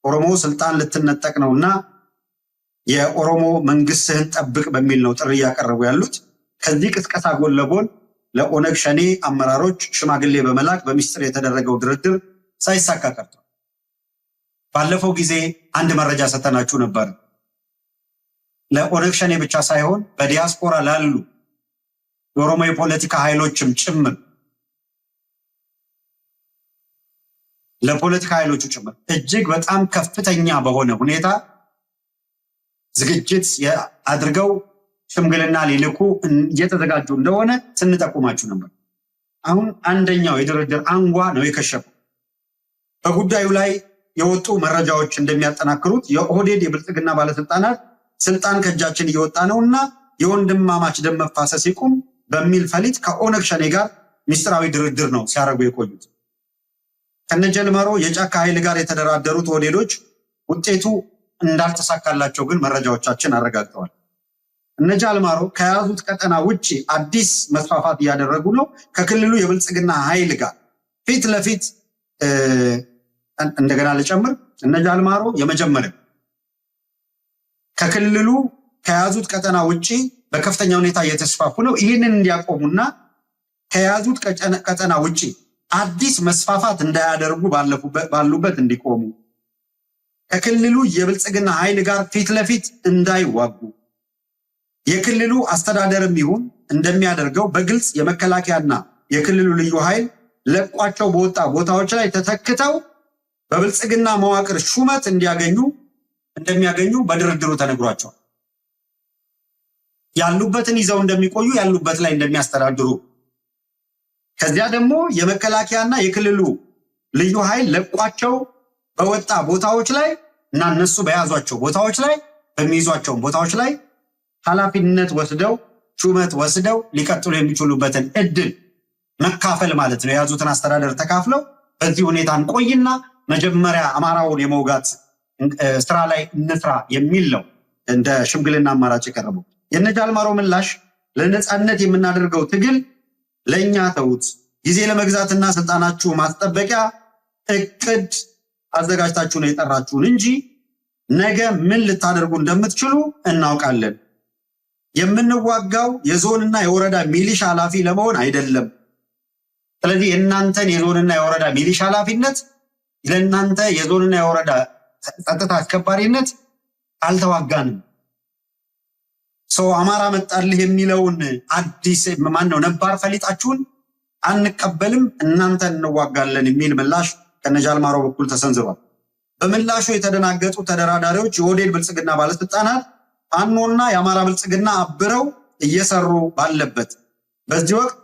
ኦሮሞ ስልጣን ልትነጠቅ ነውና የኦሮሞ መንግስትህን ጠብቅ በሚል ነው ጥሪ ያቀርቡ ያሉት። ከዚህ ቅስቀሳ ጎን ለጎን ለኦነግ ሸኔ አመራሮች ሽማግሌ በመላክ በሚስጥር የተደረገው ድርድር ሳይሳካ ቀርቷል። ባለፈው ጊዜ አንድ መረጃ ሰተናችሁ ነበር። ለኦነግ ሸኔ ብቻ ሳይሆን በዲያስፖራ ላሉ የኦሮሞ የፖለቲካ ኃይሎችም ጭምር ለፖለቲካ ኃይሎቹ ጭምር እጅግ በጣም ከፍተኛ በሆነ ሁኔታ ዝግጅት አድርገው ሽምግልና ሊልኩ እየተዘጋጁ እንደሆነ ስንጠቁማችሁ ነበር። አሁን አንደኛው የድርድር አንጓ ነው የከሸፈው። በጉዳዩ ላይ የወጡ መረጃዎች እንደሚያጠናክሩት የኦህዴድ የብልጽግና ባለስልጣናት ስልጣን ከእጃችን እየወጣ ነውና የወንድማማች ደም መፋሰስ ይቁም በሚል ፈሊጥ ከኦነግ ሸኔ ጋር ሚስጥራዊ ድርድር ነው ሲያደርጉ የቆዩት። ከነጀልመሮ የጫካ ኃይል ጋር የተደራደሩት ኦህዴዶች ውጤቱ እንዳልተሳካላቸው ግን መረጃዎቻችን አረጋግጠዋል። እነጃልማሮ ከያዙት ቀጠና ውጪ አዲስ መስፋፋት እያደረጉ ነው። ከክልሉ የብልጽግና ኃይል ጋር ፊት ለፊት እንደገና ልጨምር። እነጃልማሮ የመጀመሪያ ከክልሉ ከያዙት ቀጠና ውጪ በከፍተኛ ሁኔታ እየተስፋፉ ነው። ይህንን እንዲያቆሙና ከያዙት ቀጠና ውጪ አዲስ መስፋፋት እንዳያደርጉ ባሉበት እንዲቆሙ ከክልሉ የብልጽግና ኃይል ጋር ፊት ለፊት እንዳይዋጉ የክልሉ አስተዳደርም ይሁን እንደሚያደርገው በግልጽ የመከላከያና የክልሉ ልዩ ኃይል ለቋቸው በወጣ ቦታዎች ላይ ተተክተው በብልጽግና መዋቅር ሹመት እንደሚያገኙ በድርድሩ ተነግሯቸዋል። ያሉበትን ይዘው እንደሚቆዩ ያሉበት ላይ እንደሚያስተዳድሩ ከዚያ ደግሞ የመከላከያና የክልሉ ልዩ ኃይል ለቋቸው በወጣ ቦታዎች ላይ እና እነሱ በያዟቸው ቦታዎች ላይ በሚይዟቸው ቦታዎች ላይ ኃላፊነት ወስደው ሹመት ወስደው ሊቀጥሉ የሚችሉበትን እድል መካፈል ማለት ነው። የያዙትን አስተዳደር ተካፍለው በዚህ ሁኔታ እንቆይና መጀመሪያ አማራውን የመውጋት ስራ ላይ እንስራ የሚል ነው እንደ ሽምግልና አማራጭ የቀረበው። የነጃልማሮ ምላሽ ለነጻነት የምናደርገው ትግል ለኛ ተውት፣ ጊዜ ለመግዛትና ስልጣናችሁ ማስጠበቂያ እቅድ አዘጋጅታችሁ ነው የጠራችሁን እንጂ ነገ ምን ልታደርጉ እንደምትችሉ እናውቃለን። የምንዋጋው የዞንና የወረዳ ሚሊሻ ኃላፊ ለመሆን አይደለም። ስለዚህ የእናንተን የዞንና የወረዳ ሚሊሻ ኃላፊነት ለእናንተ የዞንና የወረዳ ጸጥታ አስከባሪነት አልተዋጋንም። ሰው አማራ መጣልህ የሚለውን አዲስ ማነው ነባር ፈሊጣችሁን አንቀበልም፣ እናንተ እንዋጋለን የሚል ምላሽ ከነጃልማሮ በኩል ተሰንዝሯል። በምላሹ የተደናገጡ ተደራዳሪዎች የኦህዴድ ብልጽግና ባለስልጣናት ፋኖና የአማራ ብልጽግና አብረው እየሰሩ ባለበት በዚህ ወቅት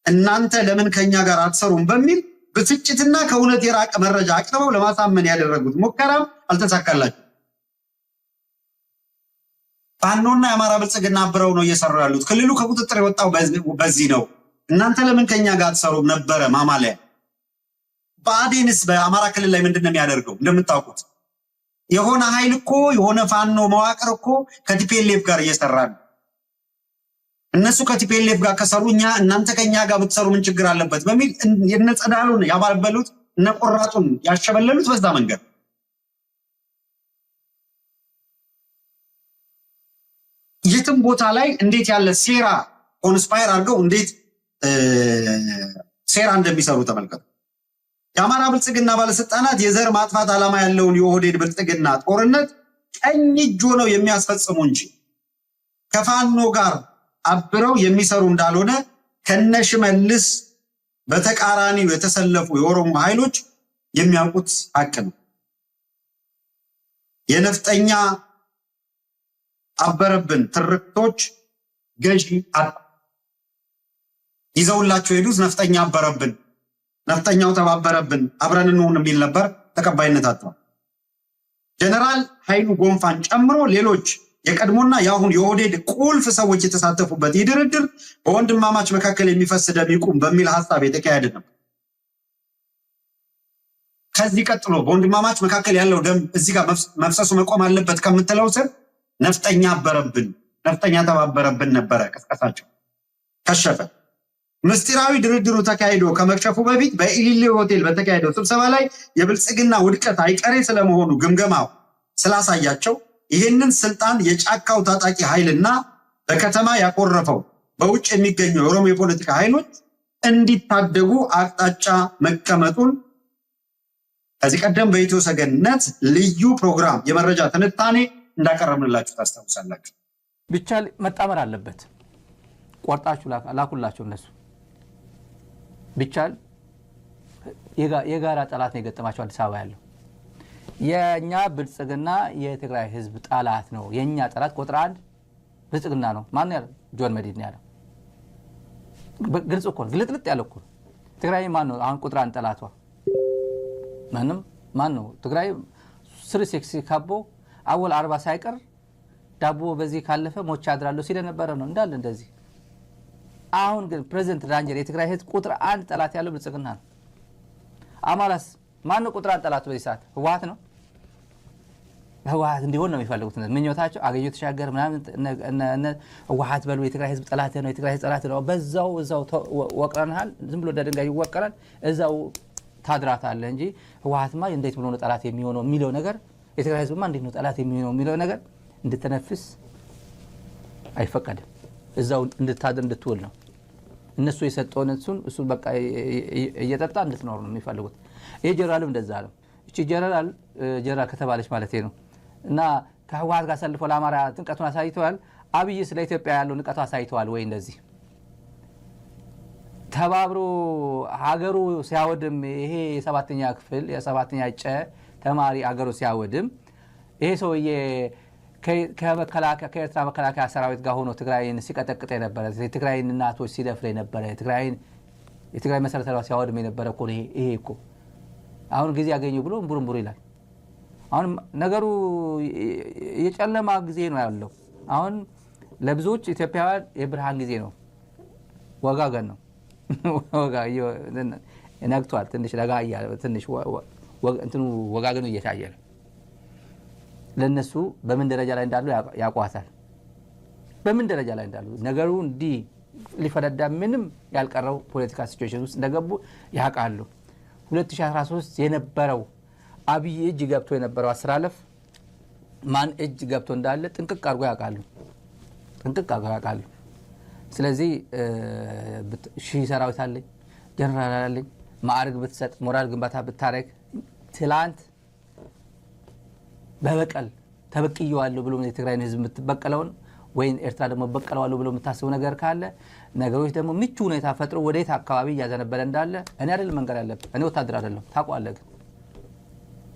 እናንተ ለምን ከኛ ጋር አትሰሩም በሚል ብስጭትና ከእውነት የራቀ መረጃ አቅርበው ለማሳመን ያደረጉት ሙከራም አልተሳካላቸው። ፋኖና የአማራ ብልጽግና አብረው ነው እየሰሩ ያሉት። ክልሉ ከቁጥጥር የወጣው በዚህ ነው። እናንተ ለምን ከኛ ጋር አትሰሩም ነበረ ማማለያ። ብአዴንስ በአማራ ክልል ላይ ምንድን ነው የሚያደርገው? እንደምታውቁት የሆነ ኃይል እኮ የሆነ ፋኖ መዋቅር እኮ ከቲፒኤልኤፍ ጋር እየሰራ ነው። እነሱ ከቲፒኤልኤፍ ጋር ከሰሩ እናንተ ከኛ ጋር ብትሰሩ ምን ችግር አለበት በሚል የነጸዳሉን ያባበሉት እነቆራጡን ያሸበለሉት በዛ መንገድ። የትም ቦታ ላይ እንዴት ያለ ሴራ ኮንስፓየር አድርገው እንዴት ሴራ እንደሚሰሩ ተመልከቱ። የአማራ ብልጽግና ባለስልጣናት የዘር ማጥፋት ዓላማ ያለውን የኦህዴድ ብልጽግና ጦርነት ቀኝ እጅ ሆነው የሚያስፈጽሙ እንጂ ከፋኖ ጋር አብረው የሚሰሩ እንዳልሆነ ከነሽመልስ በተቃራኒው የተሰለፉ የኦሮሞ ኃይሎች የሚያውቁት ሀቅ ነው። የነፍጠኛ አበረብን ትርክቶች ገዢ ይዘውላቸው ሄዱት። ነፍጠኛ አበረብን፣ ነፍጠኛው ተባበረብን፣ አብረን እንሁን የሚል ነበር። ተቀባይነት አጥቷል። ጀነራል ኃይሉ ጎንፋን ጨምሮ ሌሎች የቀድሞና የአሁን የኦህዴድ ቁልፍ ሰዎች የተሳተፉበት ይህ ድርድር በወንድማማች መካከል የሚፈስ ደም ይቁም በሚል ሀሳብ የተካሄደ ነው። ከዚህ ቀጥሎ በወንድማማች መካከል ያለው ደም እዚህ ጋር መፍሰሱ መቆም አለበት ከምትለው ስር ነፍጠኛ አበረብን፣ ነፍጠኛ ተባበረብን ነበረ ቅስቀሳቸው። ከሸፈ። ምስጢራዊ ድርድሩ ተካሂዶ ከመክሸፉ በፊት በኢሊሊ ሆቴል በተካሄደው ስብሰባ ላይ የብልጽግና ውድቀት አይቀሬ ስለመሆኑ ግምገማው ስላሳያቸው ይህንን ስልጣን የጫካው ታጣቂ ኃይልና በከተማ ያቆረፈው በውጭ የሚገኙ የኦሮሞ የፖለቲካ ኃይሎች እንዲታደጉ አቅጣጫ መቀመጡን ከዚህ ቀደም በኢትዮ ሰገነት ልዩ ፕሮግራም የመረጃ ትንታኔ እንዳቀረብንላችሁ ታስታውሳላችሁ። ብቻ መጣመር አለበት። ቆርጣችሁ ላኩላችሁ እነሱ ብቻ የጋራ ጠላት ነው የገጠማቸው አዲስ አበባ ያለው የኛ ብልጽግና የትግራይ ህዝብ ጠላት ነው። የኛ ጠላት ቁጥር 1 ብልጽግና ነው። ማን ያለው? ጆን መዲድ ነው ያለው። ግልጽ እኮ ግልጥልጥ ያለው እኮ ትግራይ ማን ነው አሁን ቁጥር 1 ጠላቷ? ማን ነው? ትግራይ ስር ሴክሲ ካቦ አወል 40 ሳይቀር ዳቦ በዚህ ካለፈ ሞቻ አድራለሁ ሲል ነበር ነው እንዳለ እንደዚህ። አሁን ግን ፕሬዝዳንት ዳንጀር የትግራይ ህዝብ ቁጥር 1 ጠላት ያለው ብልጽግና ነው። አማራስ ማን ነው ቁጥር 1 ጠላት በዚህ ሰዓት? ህወሓት ነው። ህወሓት እንዲሆን ነው የሚፈልጉት ምኞታቸው። አገኘሁ ተሻገር ምናምን እነ ህወሓት በሉ የትግራይ ህዝብ ጠላት ነው፣ የትግራይ ህዝብ ጠላት ነው። በዛው ወቅረናል። ዝም ብሎ ደንጋይ ይወቀራል። እዛው ታድራታለህ እንጂ ህወሓትማ እንዴት ብሎ ነው ጠላት የሚሆነው የሚለው ነገር የትግራይ ህዝብማ እንዴት ነው ጠላት የሚሆነው የሚለው ነገር እንድትነፍስ አይፈቀድም። እዛው እንድታድር እንድትውል ነው እነሱ የሰጠውን እሱ በቃ እየጠጣ እንድትኖር ነው የሚፈልጉት። ይሄ ጀነራልም እንደዛ ነው። እቺ ጀነራል ከተባለች ማለት ነው እና ከህወሓት ጋር ሰልፎ ለአማራ ጥንቀቱን አሳይተዋል። አብይ ስለ ኢትዮጵያ ያለው ንቀቱ አሳይተዋል ወይ? እንደዚህ ተባብሮ ሀገሩ ሲያወድም ይሄ የሰባተኛ ክፍል የሰባተኛ ጨ ተማሪ ሀገሩ ሲያወድም ይሄ ሰውዬ ከኤርትራ መከላከያ ሰራዊት ጋር ሆኖ ትግራይን ሲቀጠቅጥ የነበረ የትግራይን እናቶች ሲደፍር የነበረ የትግራይ መሰረተ ልማት ሲያወድም የነበረ እኮ ይሄ እኮ አሁን ጊዜ ያገኙ ብሎ እምቡርምቡር ይላል። አሁን ነገሩ የጨለማ ጊዜ ነው ያለው። አሁን ለብዙዎች ኢትዮጵያውያን የብርሃን ጊዜ ነው። ወጋገን ነው ወጋ ነግቷል። ትንሽ ለጋ ያለ ትንሽ እንትኑ ወጋገኑ እየታየ ነው። ለነሱ በምን ደረጃ ላይ እንዳሉ ያቋታል። በምን ደረጃ ላይ እንዳሉ ነገሩ እንዲህ ሊፈረዳ ምንም ያልቀረው ፖለቲካ ሲቹዌሽን ውስጥ እንደገቡ ያውቃሉ። 2013 የነበረው አብይ እጅ ገብቶ የነበረው አስራለፍ ማን እጅ ገብቶ እንዳለ ጥንቅቅ አድርጎ ያውቃሉ። ስለዚህ ሺህ ሰራዊት አለኝ ጀነራል አለኝ ማዕረግ ብትሰጥ ሞራል ግንባታ ብታረግ ትላንት በበቀል ተበቅየዋለሁ ብሎ የትግራይን ህዝብ የምትበቀለውን ወይን ኤርትራ ደግሞ በቀለዋለሁ ብሎ የምታስበው ነገር ካለ ነገሮች ደግሞ ምቹ ሁኔታ ፈጥሮ ወዴት አካባቢ እያዘነበለ እንዳለ እኔ አይደለም መንገር ያለብኝ። እኔ ወታደር አይደለም።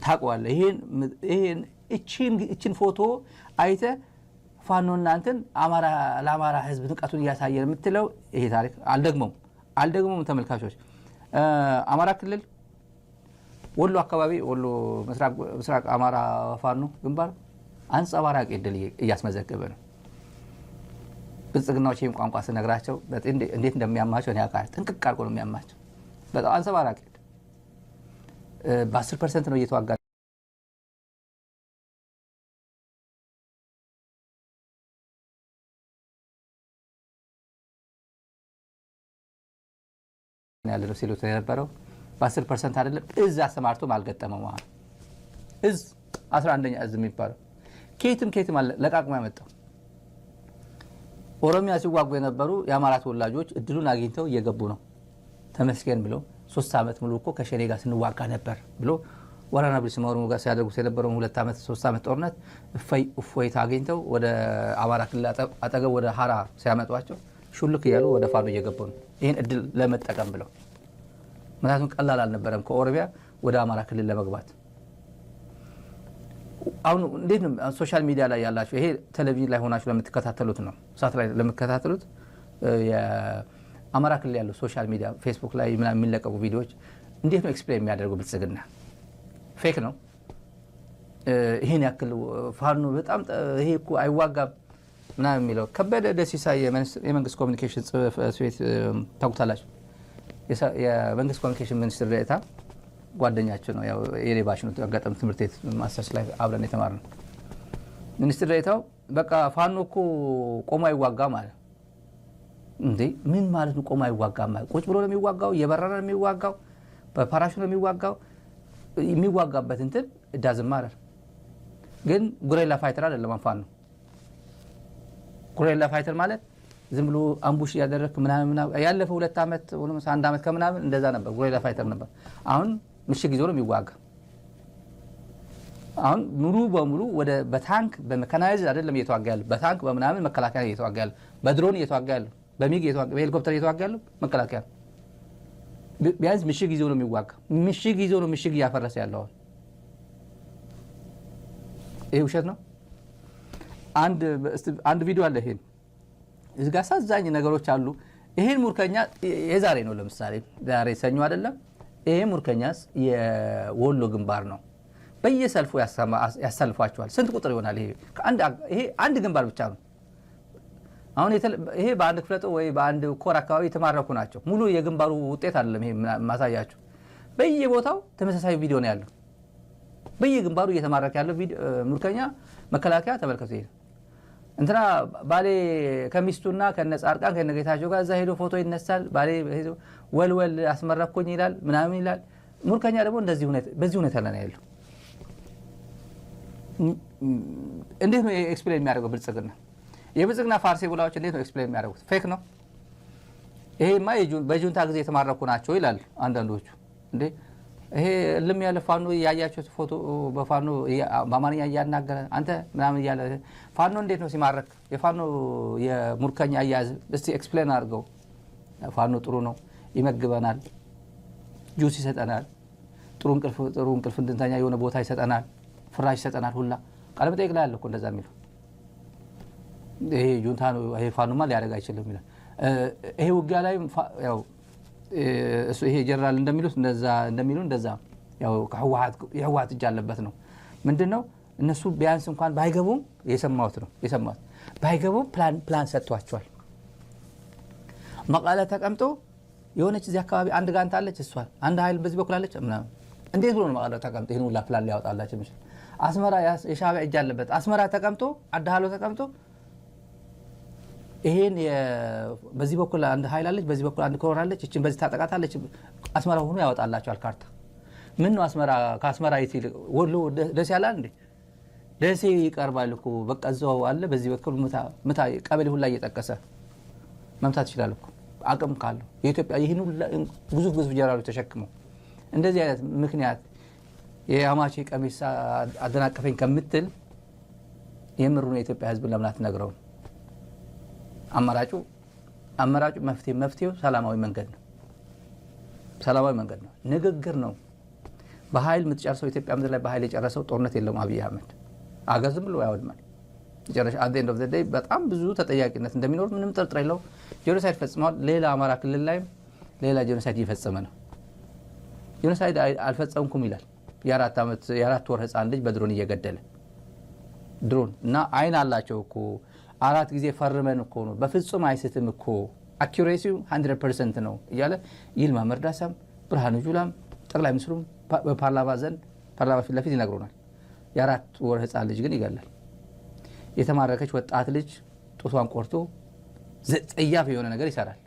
ታውቀዋለህ። ይሄን እቺን ፎቶ አይተ ፋኖ እናንተን ለአማራ ህዝብ ንቀቱን እያሳየ የምትለው ይሄ ታሪክ አልደግሞም። ተመልካቾች አማራ ክልል ወሎ አካባቢ ወሎ ምስራቅ አማራ ፋኖ ግንባር አንጸባራቂ ድል እያስመዘገበ ነው። ብልጽግናዎች ይህም ቋንቋ ስነግራቸው እንዴት እንደሚያማቸው እኔ አውቃለሁ። ጥንቅቅ አድርጎ ነው የሚያማቸው። በጣም አንጸባራቂ በ10% ነው እየተዋጋ ያለው ሲሉት የነበረው በ10% አይደለም። እዝ አሰማርቶም አልገጠመው ማለት እዝ 11ኛ እዝ የሚባለው ከየትም ለቃቅሞ ያመጣው ኦሮሚያ ሲዋጉ የነበሩ የአማራ ተወላጆች እድሉን አግኝተው እየገቡ ነው። ተመስገን ብለው 3 ዓመት ሙሉ እኮ ከሸኔ ጋር ስንዋጋ ነበር ብሎ ወራና ብልስማሩ ጋር ሲያደርጉ የነበረው 2 ዓመት 3 ዓመት ጦርነት እፎይታ አግኝተው ወደ አማራ ክልል አጠገብ ወደ ሀራ ሲያመጧቸው ሹልክ እያሉ ወደ ፋኖ እየገቡ ነው። ይህን እድል ለመጠቀም ብለው ምክንያቱም ቀላል አልነበረም ከኦሮሚያ ወደ አማራ ክልል ለመግባት። አሁን እንዴት ነው ሶሻል ሚዲያ ላይ ያላችሁ ይሄ ቴሌቪዥን ላይ ሆናችሁ ለምትከታተሉት ነው ሳት ላይ ለምትከታተሉት የአማራ ክልል ያለው ሶሻል ሚዲያ ፌስቡክ ላይ ምናምን የሚለቀቁ ቪዲዮዎች እንዴት ነው ኤክስፕሌን የሚያደርጉ ብልጽግና ፌክ ነው ይሄን ያክል ፋኖ በጣም ይሄ እኮ አይዋጋም ምናምን የሚለው ከበደ ደሲሳ የመንግስት ኮሚኒኬሽን ጽሕፈት ቤት ታውቁታላችሁ። የመንግስት ኮሚኒኬሽን ሚኒስትር ዴኤታ ጓደኛቸው ነው። ያው የሌባሽ ነው አጋጣሚ ትምህርት ቤት ማስተርስ ላይ አብረን የተማርነው ሚኒስትር ዴኤታው በቃ ፋኖ እኮ ቆሞ አይዋጋ ማለት እንዴ ምን ማለት ነው? ቆሞ አይዋጋም? ቁጭ ብሎ ነው የሚዋጋው? እየበረረ ነው የሚዋጋው? በፓራሹት ነው የሚዋጋው? የሚዋጋበት እንትን ዳዝም ማረር ግን ጉሬላ ፋይተር አይደለም። ፋኖ ጉሬላ ፋይተር ማለት ዝም ብሎ አምቡሽ ያደረክ ምናምን ያለፈው 2 ዓመት ወይም 1 ዓመት ከምናምን እንደዛ ነበር። ጉሬላ ፋይተር ነበር። አሁን ምሽግ ይዞ ነው የሚዋጋ። አሁን ሙሉ በሙሉ ወደ በታንክ በመካናይዝ አይደለም እየተዋጋ ያለው፣ በታንክ በምናምን መከላከያ እየተዋጋ ያለው፣ በድሮን እየተዋጋ ያለው፣ በሚግ እየተዋጋ በሄሊኮፕተር እየተዋጋ ያለው መከላከያ ቢያንስ ምሽግ ይዞ ነው የሚዋጋ። ምሽግ ይዞ ነው ምሽግ እያፈረሰ ያለው። ይሄ ውሸት ነው። አንድ ቪዲዮ አለ። ይሄን እዚህ ጋር አሳዛኝ ነገሮች አሉ። ይሄን ሙርከኛ የዛሬ ነው። ለምሳሌ ዛሬ ሰኞ አይደለም። ይሄ ሙርከኛስ የወሎ ግንባር ነው። በየሰልፉ ያሳልፏቸዋል። ስንት ቁጥር ይሆናል? ይሄ አንድ ግንባር ብቻ ነው። አሁን ይሄ በአንድ ክፍለ ጦር ወይ በአንድ ኮር አካባቢ የተማረኩ ናቸው። ሙሉ የግንባሩ ውጤት አይደለም ይሄ ማሳያችሁ። በየቦታው ተመሳሳይ ቪዲዮ ነው ያለው። በየግንባሩ እየተማረከ ያለው ሙርከኛ መከላከያ ተመልከቱ። ይሄ እንትና ባሌ ከሚስቱና ከነጻርቃን ከነጌታቸው ጋር እዛ ሄዶ ፎቶ ይነሳል። ባሌ ሄዶ ወልወል አስመረኩኝ ይላል ምናምን ይላል። ሙርከኛ ደግሞ በዚህ ሁኔታ ላይ ነው ያለው። እንዴት ነው ኤክስፕሌን የሚያደርገው? ብልጽግና የብልጽግና ፋርሴ ጉላዎች እንዴት ነው ኤክስፕሌን የሚያደርጉት? ፌክ ነው ይሄማ በጁንታ ጊዜ የተማረኩ ናቸው ይላል አንዳንዶቹ። እንዴ ይሄ እልም ያለ ፋኖ ያያችሁት ፎቶ በፋኖ በአማርኛ እያናገረ አንተ ምናምን እያለ ፋኖ እንዴት ነው ሲማረክ? የፋኖ የሙርከኛ አያያዝ እስቲ ኤክስፕሌን አድርገው። ፋኖ ጥሩ ነው፣ ይመግበናል፣ ጁስ ይሰጠናል፣ ጥሩ እንቅልፍ እንድንተኛ የሆነ ቦታ ይሰጠናል፣ ፍራሽ ይሰጠናል። ሁላ ቃል መጠይቅ ላይ ያለው እኮ እንደዛ የሚለው ይሄ ጁንታ ነው፣ ይሄ ፋኖማ ሊያደርግ አይችልም ይላል። ይሄ ውጊያ ላይ ያው ይሄ ጀነራል እንደሚሉት እንደዛ ያው የህወሓት እጅ አለበት ነው። ምንድነው እነሱ ቢያንስ እንኳን ባይገቡም የሰማሁት ባይገቡም ፕላን ሰጥቷቸዋል። መቀለ ተቀምጦ የሆነች እዚህ አካባቢ አንድ ጋንታ አለች፣ እሷን አንድ ኃይል በዚህ በኩል አለች ምናምን። እንዴት ብሎ ነው መቀለ ተቀምጦ ይሄን ሁላ ፕላን ሊያወጣላቸው ይችላል? አስመራ የሻዕቢያ እጅ አለበት። አስመራ ተቀምጦ አዳሃሎ ተቀምጦ ይሄን በዚህ በኩል አንድ ኃይል አለች፣ በዚህ በኩል አንድ ኮር አለች፣ እቺን በዚህ ታጠቃታለች። አስመራ ሆኖ ያወጣላቸዋል ካርታ። ምን ነው አስመራ ከአስመራ ይትል ወሎ ደስ ያላል እንዴ? ደሴ ይቀርባል እኮ በቃ እዛው አለ። በዚህ በኩል ምታ ቀበሌ ሁላ እየጠቀሰ መምታት ይችላል እኮ አቅም ካለው የኢትዮጵያ ይሄን ሁላ ግዙፍ ጀነራሎች ተሸክመው እንደዚህ አይነት ምክንያት የአማቼ ቀሚስ አደናቀፈኝ ከምትል የምሩን የኢትዮጵያ ሕዝብ ለምን አትነግረው? አማራጩ መፍትሄው ሰላማዊ መንገድ ነው። ንግግር ነው። በኃይል የምትጨርሰው ኢትዮጵያ ምድር ላይ በኃይል የጨረሰው ጦርነት የለውም አብይ አህመድ። አገር ዝም ብሎ ያወድማል። መጨረሻ አት ኤንድ ኦፍ ዘ ዴይ በጣም ብዙ ተጠያቂነት እንደሚኖር ምንም ጥርጥር የለው። ጄኖሳይድ ፈጽመዋል። ሌላ አማራ ክልል ላይ ሌላ ጄኖሳይድ እየፈጸመ ነው። ጄኖሳይድ አልፈጸምኩም ይላል። የ4 ወር ህፃን ልጅ በድሮን እየገደለ ድሮን እና አይን አላቸው እኮ 4 ጊዜ ፈርመን እኮ ነው በፍጹም አይስትም እኮ አኩሬሲው 100% ነው እያለ ይልማ መርዳሳም ብርሃኑ ጁላም ጠቅላይ ሚኒስትሩም በፓርላማ ፊት ለፊት ይነግሩናል። የ4 ወር ህፃን ልጅ ግን ይገላል። የተማረከች ወጣት ልጅ ጡቷን ቆርጦ ዘጠያፍ የሆነ ነገር ይሰራል።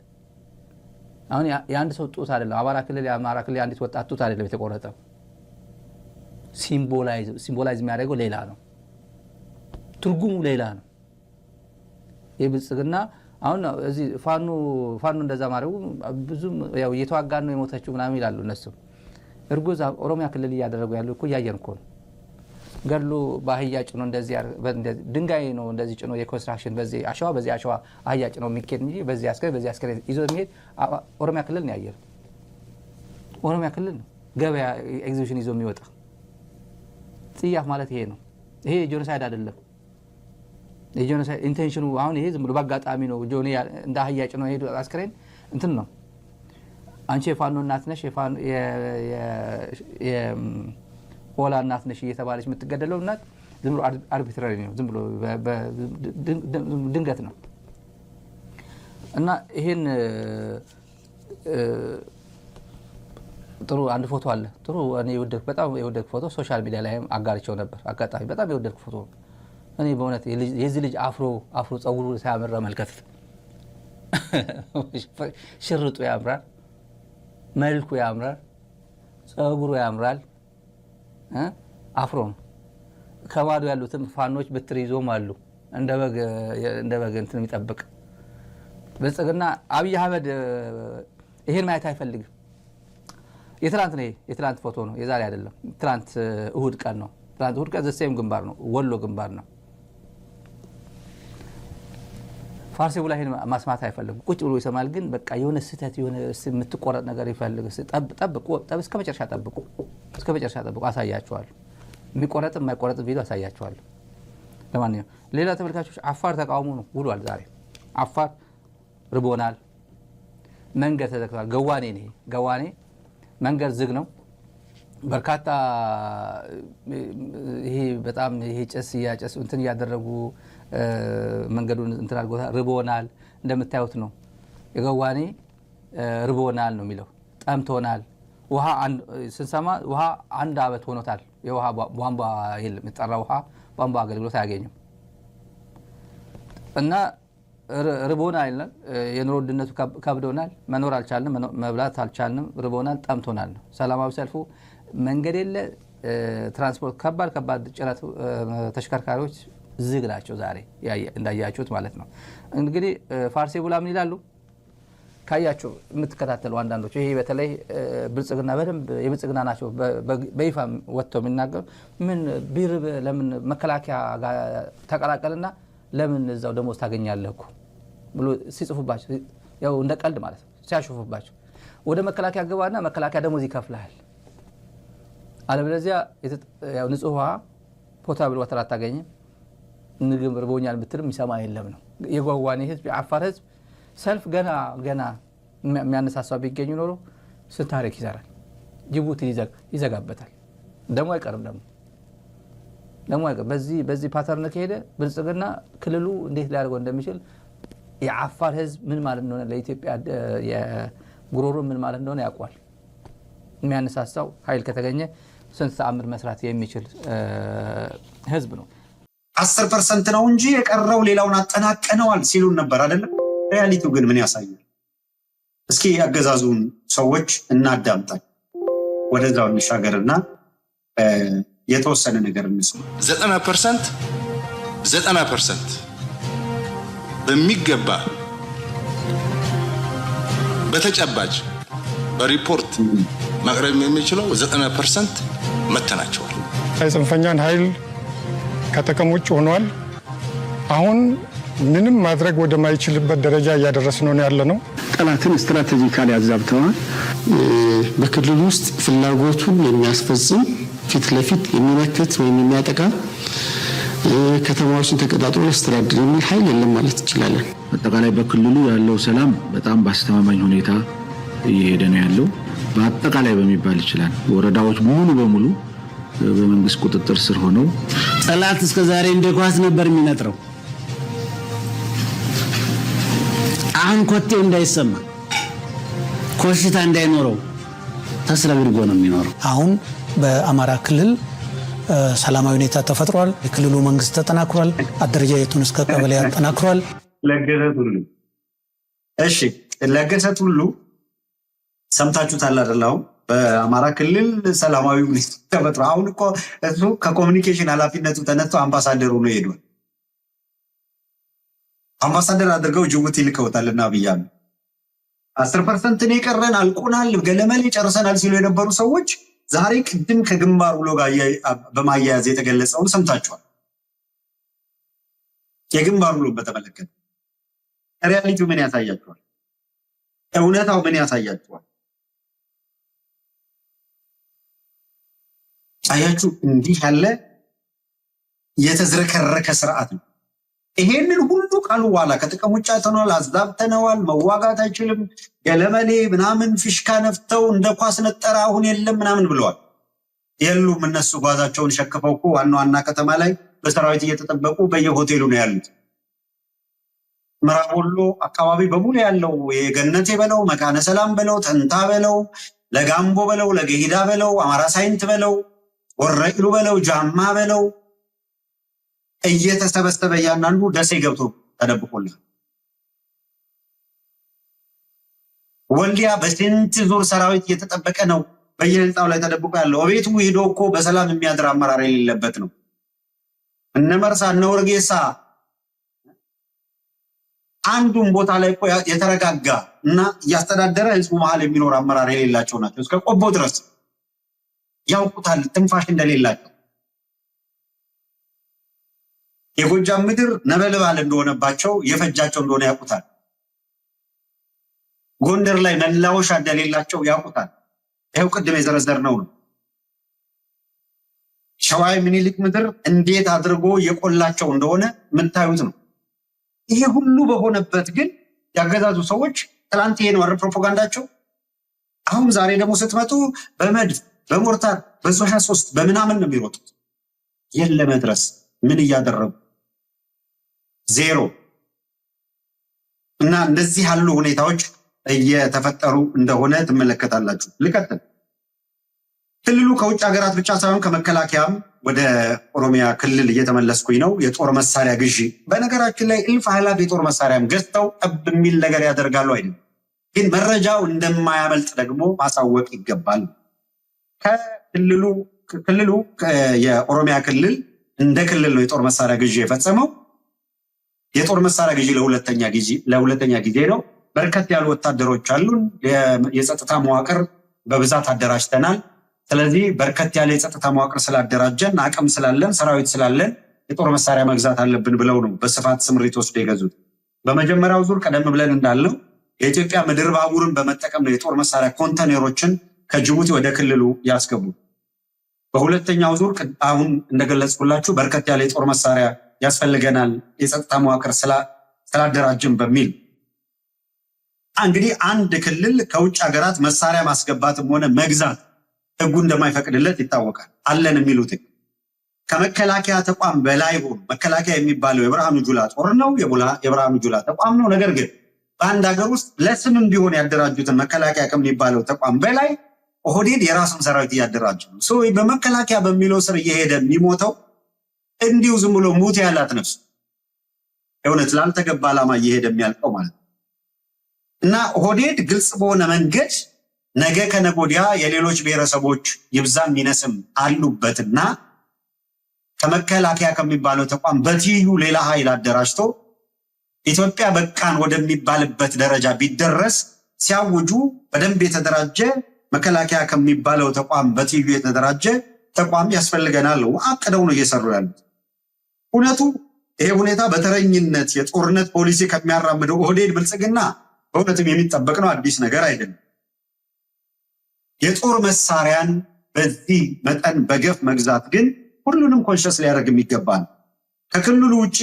አሁን የአንድ ሰው ጡት አይደለም። አማራ ክልል አንዲት ወጣት ጡት አይደለም የተቆረጠው። ሲምቦላይዝ የሚያደርገው ሌላ ነው። ትርጉሙ ሌላ ነው። የብልጽግና አሁን እዚህ ፋኖ እንደዛ ማድረጉ ብዙም ያው እየተዋጋን ነው የሞተችው ምናምን ይላሉ እነሱ። እርጉዝ ኦሮሚያ ክልል እያደረጉ ያለው እኮ እያየን እኮ ነው። ገድሎ በአህያ ጭኖ እንደዚህ ድንጋይ ነው እንደዚህ ጭኖ የኮንስትራክሽን በዚህ አሸዋ አህያ ጭኖ የሚኬድ እንጂ በዚህ አስከሬን ይዞ የሚሄድ ኦሮሚያ ክልል ነው ያየነው። ኦሮሚያ ክልል ነው ገበያ ኤግዚቢሽን ይዞ የሚወጣ። ጽያፍ ማለት ይሄ ነው። ይሄ ጄኖሳይድ አይደለም። የጄኖሳይድ ኢንቴንሽኑ አሁን ይሄ ዝም ብሎ በአጋጣሚ ነው። ጆኒ እንደ አህያ ጭኖ ሄዶ አስከሬን እንትን ነው። አንቺ የፋኖ እናት ነሽ ኦላ እናት ነሽ እየተባለች የምትገደለው እናት ዝም ብሎ አርቢትራሪ ነው። ዝም ብሎ ድንገት ነው። እና ይሄን ጥሩ አንድ ፎቶ አለ። ጥሩ እኔ በጣም የወደድኩ ፎቶ ሶሻል ሚዲያ ላይ አጋርቼው ነበር። አጋጣሚ በጣም የወደድኩ ፎቶ እኔ በእውነት የዚህ ልጅ አፍሮ ጸጉሩ ሲያምር መልከት ሽርጡ ያምራል፣ መልኩ ያምራል፣ ጸጉሩ ያምራል። አፍሮ ነው። ከማዶ ያሉትም ፋኖች በትር ይዞም አሉ እንደ በግ እንትን የሚጠብቅ ብልጽግና። አብይ አህመድ ይሄን ማየት አይፈልግም። የትላንት ፎቶ ነው፣ የዛሬ አይደለም። ትላንት እሁድ ቀን ነው። ትላንት እሁድ ቀን ዘሴም ግንባር ነው፣ ወሎ ግንባር ነው። ፋርሴው ላይ ማስማት አይፈልግም። ቁጭ ብሎ ይሰማል። ግን በቃ የሆነ ስህተት የሆነ የምትቆረጥ ነገር ይፈልግ። ጠብቁ፣ እስከ መጨረሻ ጠብቁ፣ እስከ መጨረሻ ጠብቁ። አሳያችኋለሁ። የሚቆረጥም የማይቆረጥም ቪዲዮ አሳያችኋለሁ። ለማንኛውም ሌላ ተመልካቾች አፋር ተቃውሞ ነው ውሏል ዛሬ። አፋር ርቦናል፣ መንገድ ተዘግቷል። ገዋኔ መንገድ ዝግ ነው። በርካታ ይሄ ጭስ እያጨሱ እንትን እያደረጉ መንገዱን እንትን አድርጎታል። ርቦናል እንደምታዩት ነው። የገዋኔ ርቦናል ነው የሚለው። ጠምቶናል። ውሃ ስንሰማ ውሃ 1 ዓመት ሆኖታል። የውሃ ቧንቧ የለም። የጠራ ውሃ ቧንቧ አገልግሎት አያገኝም እና ርቦናል። የኑሮ ውድነቱ ከብዶናል። መኖር አልቻልንም፣ መብላት አልቻልንም። ርቦናል፣ ጠምቶናል ነው ሰላማዊ ሰልፉ። መንገድ የለ፣ ትራንስፖርት ከባድ ጭነት ተሽከርካሪዎች ዝግ ናቸው ዛሬ እንዳያችሁት ማለት ነው። እንግዲህ ፋርሴ ቡላ ምን ይላሉ ካያችሁ የምትከታተሉ አንዳንዶች፣ ይሄ በተለይ ብልጽግና በደንብ የብልጽግና ናቸው በይፋ ወጥተው የሚናገሩ ምን ቢርብ ለምን መከላከያ ጋር ተቀላቀልና ለምን እዛው ደሞዝ ታገኛለህ እኮ ብሎ ሲጽፉባቸው፣ ያው እንደ ቀልድ ማለት ነው ሲያሾፉባቸው፣ ወደ መከላከያ ገባና መከላከያ ደሞዝ ይከፍላል፣ አለበለዚያ ያው ንጹህ ውሃ ፖታብል ዋተር አታገኝም፣ ምግብ ርቦኛል ብትልም ይሰማ የለም ነው። የጓጓኔ ህዝብ፣ የአፋር ህዝብ ሰልፍ ገና የሚያነሳሳው ቢገኙ ኖሮ ስንት ታሪክ ይሰራል። ጅቡቲ ይዘጋበታል። ደሞ አይቀርም ደሞ አይቀርም። በዚህ ፓተርን ከሄደ ብልጽግና ክልሉ እንዴት ሊያደርገው እንደሚችል የአፋር ህዝብ ምን ማለት እንደሆነ ለኢትዮጵያ የጉሮሮ ምን ማለት እንደሆነ ያውቋል። የሚያነሳሳው ኃይል ከተገኘ ስንት ተአምር መስራት የሚችል ህዝብ ነው። 10% ነው እንጂ የቀረው ሌላውን አጠናቀነዋል ሲሉን ነበር አይደለም? ሪያሊቲው ግን ምን ያሳያል? እስኪ ያገዛዙን ሰዎች እናዳምጣል። ወደዛው እንሻገርና የተወሰነ ነገር እንስማ። 90% በሚገባ በተጨባጭ በሪፖርት ማቅረብ የሚችለው 90% መተናቸዋል። የጽንፈኛን ኃይል ከጥቅም ውጭ ሆኗል። አሁን ምንም ማድረግ ወደማይችልበት ደረጃ እያደረስነው ነው ያለነው። ጠላትን ስትራቴጂካሊ አዛብተዋል። በክልሉ ውስጥ ፍላጎቱን የሚያስፈጽም ፊት ለፊት የሚመክት ወይም የሚያጠቃ ከተማዎችን ተቀጣጥሮ ያስተዳድር የሚል ኃይል የለም ማለት እንችላለን። አጠቃላይ በክልሉ ያለው ሰላም በጣም በአስተማማኝ ሁኔታ እየሄደ ነው ያለው። በአጠቃላይ በሚባል ይችላል ወረዳዎች ሙሉ በሙሉ በመንግስት ቁጥጥር ስር ሆነው ጠላት እስከዛሬ እንደ ኳስ ነበር የሚነጥረው። አሁን ኮቴው እንዳይሰማ ኮሽታ እንዳይኖረው ተስረግርጎ ነው የሚኖረው። አሁን በአማራ ክልል ሰላማዊ ሁኔታ ተፈጥሯል። የክልሉ መንግስት ተጠናክሯል። አደረጃጀቱን እስከ ቀበሌ ያጠናክሯል። ለገሰት ሁሉ ሰምታችሁታል አይደል? አሁን በአማራ ክልል ሰላማዊ ሁኔታ ተፈጥሯል። አሁን እኮ እሱ ከኮሚኒኬሽን ኃላፊነቱ ተነስቶ አምባሳደሩ ነው ሄዷል። አምባሳደር አድርገው ጅቡቲ ልከውታልና አብያለሁ 10% ነው የቀረን አልቆናል ገለመሌ ጨርሰናል ሲሉ የነበሩ ሰዎች ዛሬ ቅድም ከግንባር ውሎ ጋር በማያያዝ የተገለጸውን ሰምታችኋል። የግንባር ውሎ በተመለከተ ሪያሊቲው ምን ያሳያችኋል? እውነታው ምን ያሳያችኋል? አያችሁ፣ እንዲህ ያለ የተዝረከረከ ስርዓት ነው። ይሄንን ሁሉ ቃሉ በኋላ ከጥቅም ውጭ ተነዋል፣ አዛብተነዋል፣ መዋጋት አይችልም፣ ገለመሌ ምናምን ፊሽካ ነፍተው እንደ ኳስ ነጠራ አሁን የለም ምናምን ብለዋል። የሉም። እነሱ ጓዛቸውን ሸክፈው እኮ ዋና ከተማ ላይ በሰራዊት እየተጠበቁ በየሆቴሉ ነው ያሉት። ምዕራብ ወሎ አካባቢ በሙሉ ያለው የገነቴ በለው መካነ ሰላም በለው ተንታ በለው ለጋምቦ በለው ለገሂዳ በለው አማራ ሳይንት በለው ወረኢሉ በለው ጃማ በለው እየተሰበሰበ ያናንዱ ደሴ ገብቶ ተደብቆልሃል። ወልዲያ በስንት ዙር ሰራዊት እየተጠበቀ ነው በየህንጻው ላይ ተደብቆ ያለው። ቤቱ ሄዶ እኮ በሰላም የሚያድር አመራር የሌለበት ነው። እነ መርሳ እነ ወርጌሳ አንዱን ቦታ ላይ እኮ የተረጋጋ እና እያስተዳደረ ህዝቡ መሀል የሚኖር አመራር የሌላቸው ናቸው። እስከ ቆቦ ድረስ ያውቁታል ትንፋሽ እንደሌላቸው። የጎጃም ምድር ነበልባል እንደሆነባቸው የፈጃቸው እንደሆነ ያውቁታል። ጎንደር ላይ መላወሻ እንደሌላቸው ያውቁታል። ይኸው ቅድም የዘረዘርነው ነው። ሸዋ ምኒልክ ምድር እንዴት አድርጎ የቆላቸው እንደሆነ የምታዩት ነው። ይሄ ሁሉ በሆነበት ግን ያገዛዙ ሰዎች ትላንት ይሄ ነው ፕሮፓጋንዳቸው። አሁን ዛሬ ደግሞ ስትመጡ በመድፍ በሞርታር በ23 በምናምን ነው የሚሮጡት። የለ መድረስ ምን እያደረጉ ዜሮ። እና እንደዚህ ያሉ ሁኔታዎች እየተፈጠሩ እንደሆነ ትመለከታላችሁ። ልቀጥል። ክልሉ ከውጭ ሀገራት ብቻ ሳይሆን ከመከላከያም ወደ ኦሮሚያ ክልል እየተመለስኩኝ ነው። የጦር መሳሪያ ግዢ በነገራችን ላይ እልፍ አእላፍ የጦር መሳሪያም ገዝተው ጠብ የሚል ነገር ያደርጋሉ አይደል? ግን መረጃው እንደማያመልጥ ደግሞ ማሳወቅ ይገባል። ክልሉ የኦሮሚያ ክልል እንደ ክልል ነው የጦር መሳሪያ ግዢ የፈጸመው። የጦር መሳሪያ ግዢ ለሁለተኛ ጊዜ ነው። በርከት ያሉ ወታደሮች አሉን። የጸጥታ መዋቅር በብዛት አደራጅተናል። ስለዚህ በርከት ያለ የጸጥታ መዋቅር ስላደራጀን አቅም ስላለን ሰራዊት ስላለን የጦር መሳሪያ መግዛት አለብን ብለው ነው በስፋት ስምሪት ወስዶ የገዙት። በመጀመሪያው ዙር ቀደም ብለን እንዳልነው የኢትዮጵያ ምድር ባቡርን በመጠቀም ነው የጦር መሳሪያ ኮንቴነሮችን ከጅቡቲ ወደ ክልሉ ያስገቡ። በሁለተኛው ዙር አሁን እንደገለጽኩላችሁ በርከት ያለ የጦር መሳሪያ ያስፈልገናል የጸጥታ መዋቅር ስላደራጀን በሚል እንግዲህ አንድ ክልል ከውጭ ሀገራት መሳሪያ ማስገባትም ሆነ መግዛት ህጉ እንደማይፈቅድለት ይታወቃል። አለን የሚሉት ከመከላከያ ተቋም በላይ ሆኖ መከላከያ የሚባለው የብርሃኑ ጁላ ጦር ነው፣ የብርሃኑ ጁላ ተቋም ነው። ነገር ግን በአንድ ሀገር ውስጥ ለስምም ቢሆን ያደራጁትን መከላከያ ከሚባለው ተቋም በላይ ኦህዴድ የራሱን ሰራዊት እያደራጀ ነው። በመከላከያ በሚለው ስር እየሄደ የሚሞተው እንዲሁ ዝም ብሎ ሙት ያላት ነፍስ የእውነት ላልተገባ ዓላማ እየሄደ የሚያልቀው ማለት ነው። እና ኦህዴድ ግልጽ በሆነ መንገድ ነገ ከነጎዲያ የሌሎች ብሔረሰቦች ይብዛም ይነስም አሉበትና ከመከላከያ ከሚባለው ተቋም በትይዩ ሌላ ኃይል አደራጅቶ ኢትዮጵያ በቃን ወደሚባልበት ደረጃ ቢደረስ ሲያውጁ በደንብ የተደራጀ መከላከያ ከሚባለው ተቋም በትይዩ የተደራጀ ተቋም ያስፈልገናል። አቅደው ነው እየሰሩ ያሉት። እውነቱ ይሄ ሁኔታ በተረኝነት የጦርነት ፖሊሲ ከሚያራምደው ኦህዴድ ብልጽግና በእውነትም የሚጠበቅ ነው፣ አዲስ ነገር አይደለም። የጦር መሳሪያን በዚህ መጠን በገፍ መግዛት ግን ሁሉንም ኮንሸስ ሊያደርግ የሚገባል። ከክልሉ ውጭ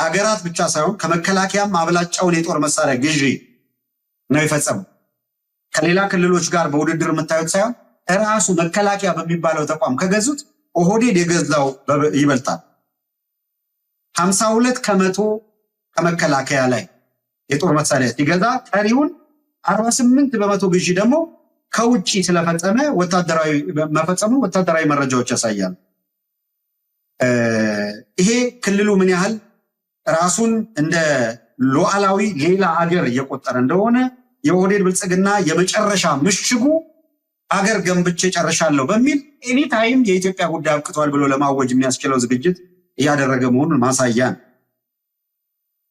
አገራት ብቻ ሳይሆን ከመከላከያም አብላጫውን የጦር መሳሪያ ግዢ ነው የፈጸመው። ከሌላ ክልሎች ጋር በውድድር የምታዩት ሳይሆን እራሱ መከላከያ በሚባለው ተቋም ከገዙት ኦህዴድ የገዛው ይበልጣል። 52% ከመከላከያ ላይ የጦር መሳሪያ ሲገዛ ቀሪውን 48% ግዢ ደግሞ ከውጭ ስለፈጸመ ወታደራዊ መረጃዎች ያሳያል። ይሄ ክልሉ ምን ያህል ራሱን እንደ ሉዓላዊ ሌላ አገር እየቆጠረ እንደሆነ የኦህዴድ ብልጽግና የመጨረሻ ምሽጉ አገር ገንብቼ ጨርሻለሁ በሚል ኤኒታይም የኢትዮጵያ ጉዳይ አብቅቷል ብሎ ለማወጅ የሚያስችለው ዝግጅት እያደረገ መሆኑን ማሳያ ነው።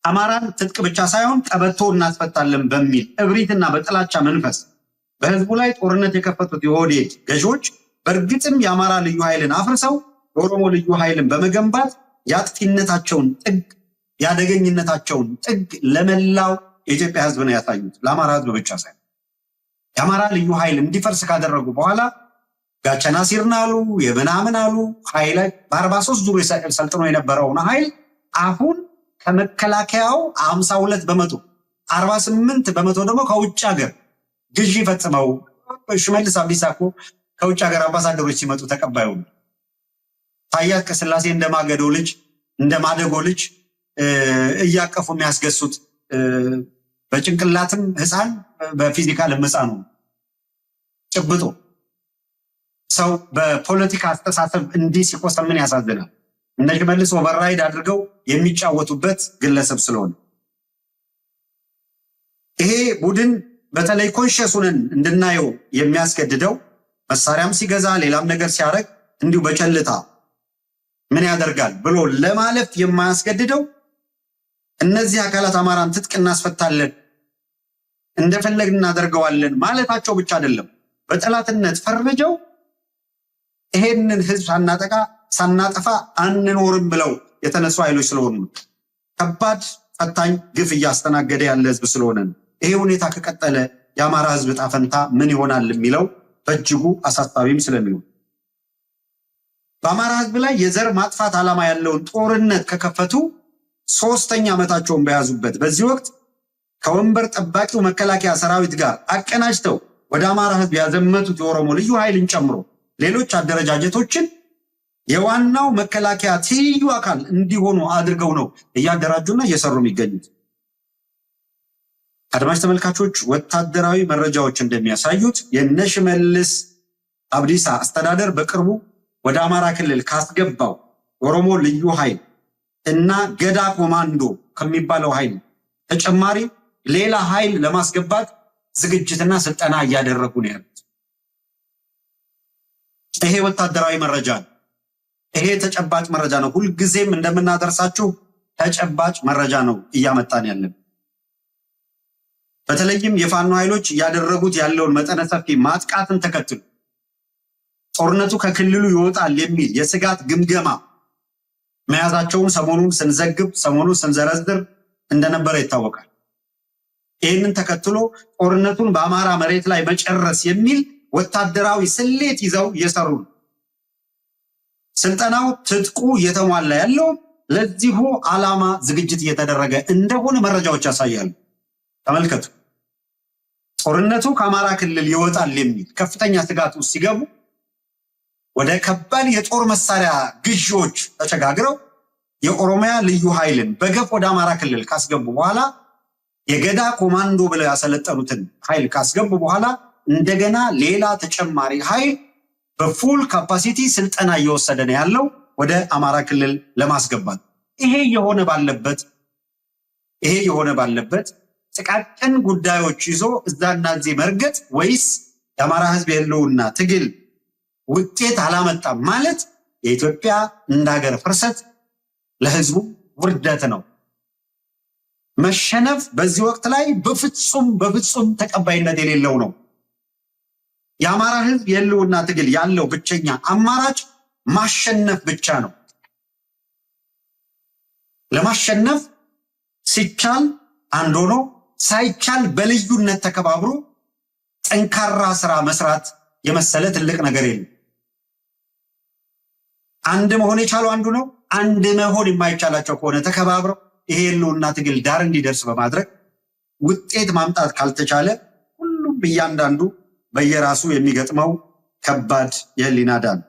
አማራን ትጥቅ ብቻ ሳይሆን ቀበቶ እናስፈታለን በሚል እብሪትና በጥላቻ መንፈስ በህዝቡ ላይ ጦርነት የከፈቱት የኦህዴድ ገዢዎች በእርግጥም የአማራ ልዩ ኃይልን አፍርሰው የኦሮሞ ልዩ ኃይልን በመገንባት የአጥፊነታቸውን ጥግ የአደገኝነታቸውን ጥግ ለመላው የኢትዮጵያ ህዝብ ነው ያሳዩት። ለአማራ ህዝብ ብቻ ሳይሆን የአማራ ልዩ ኃይል እንዲፈርስ ካደረጉ በኋላ ጋቸና ሲርና አሉ የምናምን አሉ ኃይል በ43 ዙር ሰልጥኖ የነበረውን ኃይል አሁን ከመከላከያው 52%፣ 48% ደግሞ ከውጭ ሀገር ግዢ ፈጽመው ሽመልስ አብዲሳ እኮ ከውጭ ሀገር አምባሳደሮች ሲመጡ ተቀባዩ ነው። ታዬ አጽቀሥላሴ እንደማገዶ ልጅ እንደማደጎ ልጅ እያቀፉ የሚያስገሱት በጭንቅላትም ህፃን በፊዚካል ህፃን ነው። ጭብጦ ሰው በፖለቲካ አስተሳሰብ እንዲህ ሲቆሰም ምን ያሳዝናል። እነ ሽመልስ ኦቨርራይድ አድርገው የሚጫወቱበት ግለሰብ ስለሆነ ይሄ ቡድን በተለይ ኮንሸሱንን እንድናየው የሚያስገድደው መሳሪያም ሲገዛ ሌላም ነገር ሲያደርግ እንዲሁ በቸልታ ምን ያደርጋል ብሎ ለማለፍ የማያስገድደው እነዚህ አካላት አማራን ትጥቅ እናስፈታለን እንደፈለግን እናደርገዋለን ማለታቸው ብቻ አይደለም። በጠላትነት ፈርጀው ይሄንን ህዝብ ሳናጠፋ አንኖርም ብለው የተነሱ ኃይሎች ስለሆኑ ከባድ ፈታኝ ግፍ እያስተናገደ ያለ ህዝብ ስለሆነ ይሄ ሁኔታ ከቀጠለ የአማራ ህዝብ ዕጣ ፈንታ ምን ይሆናል የሚለው በእጅጉ አሳሳቢም ስለሚሆን በአማራ ህዝብ ላይ የዘር ማጥፋት ዓላማ ያለውን ጦርነት ከከፈቱ 3ኛ ዓመታቸውን በያዙበት በዚህ ወቅት ከወንበር ጠባቂው መከላከያ ሰራዊት ጋር አቀናጅተው ወደ አማራ ህዝብ ያዘመቱት የኦሮሞ ልዩ ኃይልን ጨምሮ ሌሎች አደረጃጀቶችን የዋናው መከላከያ ትይዩ አካል እንዲሆኑ አድርገው ነው እያደራጁና እየሰሩ የሚገኙት። አድማጭ ተመልካቾች ወታደራዊ መረጃዎች እንደሚያሳዩት የሽመልስ አብዲሳ አስተዳደር በቅርቡ ወደ አማራ ክልል ካስገባው ኦሮሞ ልዩ ኃይል እና ገዳ ኮማንዶ ከሚባለው ኃይል ተጨማሪ ሌላ ኃይል ለማስገባት ዝግጅትና ስልጠና እያደረጉ ነው ያሉት። ይሄ ወታደራዊ መረጃ ነው። ይሄ ተጨባጭ መረጃ ነው። ሁልጊዜም እንደምናደርሳችሁ ተጨባጭ መረጃ ነው እያመጣን ያለን። በተለይም የፋኖ ኃይሎች እያደረጉት ያለውን መጠነ ሰፊ ማጥቃትን ተከትሎ ጦርነቱ ከክልሉ ይወጣል የሚል የስጋት ግምገማ መያዛቸውን ሰሞኑን ስንዘረዝር እንደነበረ ይታወቃል። ይህንን ተከትሎ ጦርነቱን በአማራ መሬት ላይ መጨረስ የሚል ወታደራዊ ስሌት ይዘው እየሰሩ ነው። ስልጠናው ትጥቁ እየተሟላ ያለው ለዚሁ ዓላማ ዝግጅት እየተደረገ እንደሆነ መረጃዎች ያሳያሉ። ተመልከቱ። ጦርነቱ ከአማራ ክልል ይወጣል የሚል ከፍተኛ ስጋት ውስጥ ሲገቡ ወደ ከባድ የጦር መሳሪያ ግዢዎች ተሸጋግረው የኦሮሚያ ልዩ ኃይልን በገፍ ወደ አማራ ክልል ካስገቡ በኋላ የገዳ ኮማንዶ ብለው ያሰለጠኑትን ኃይል ካስገቡ በኋላ እንደገና ሌላ ተጨማሪ ኃይል በፉል ካፓሲቲ ስልጠና እየወሰደ ነው ያለው ወደ አማራ ክልል ለማስገባት። ይሄ የሆነ ባለበት ጥቃቅን ጉዳዮች ይዞ እዛና እዚህ መርገጥ ወይስ የአማራ ህዝብ የህልውና ትግል ውጤት አላመጣም ማለት የኢትዮጵያ እንዳገር ፍርሰት ለህዝቡ ውርደት ነው። መሸነፍ በዚህ ወቅት ላይ በፍጹም ተቀባይነት የሌለው ነው። የአማራ ህዝብ የህልውና ትግል ያለው ብቸኛ አማራጭ ማሸነፍ ብቻ ነው። ለማሸነፍ ሲቻል አንድ ሆኖ ሳይቻል በልዩነት ተከባብሮ ጠንካራ ስራ መስራት የመሰለ ትልቅ ነገር የለም። አንድ መሆን የቻለው አንዱ ነው። አንድ መሆን የማይቻላቸው ከሆነ ተከባብረው ይሄ የህልውና ትግል ዳር እንዲደርስ በማድረግ ውጤት ማምጣት ካልተቻለ ሁሉም እያንዳንዱ በየራሱ የሚገጥመው ከባድ የህሊና ዕዳ ነው።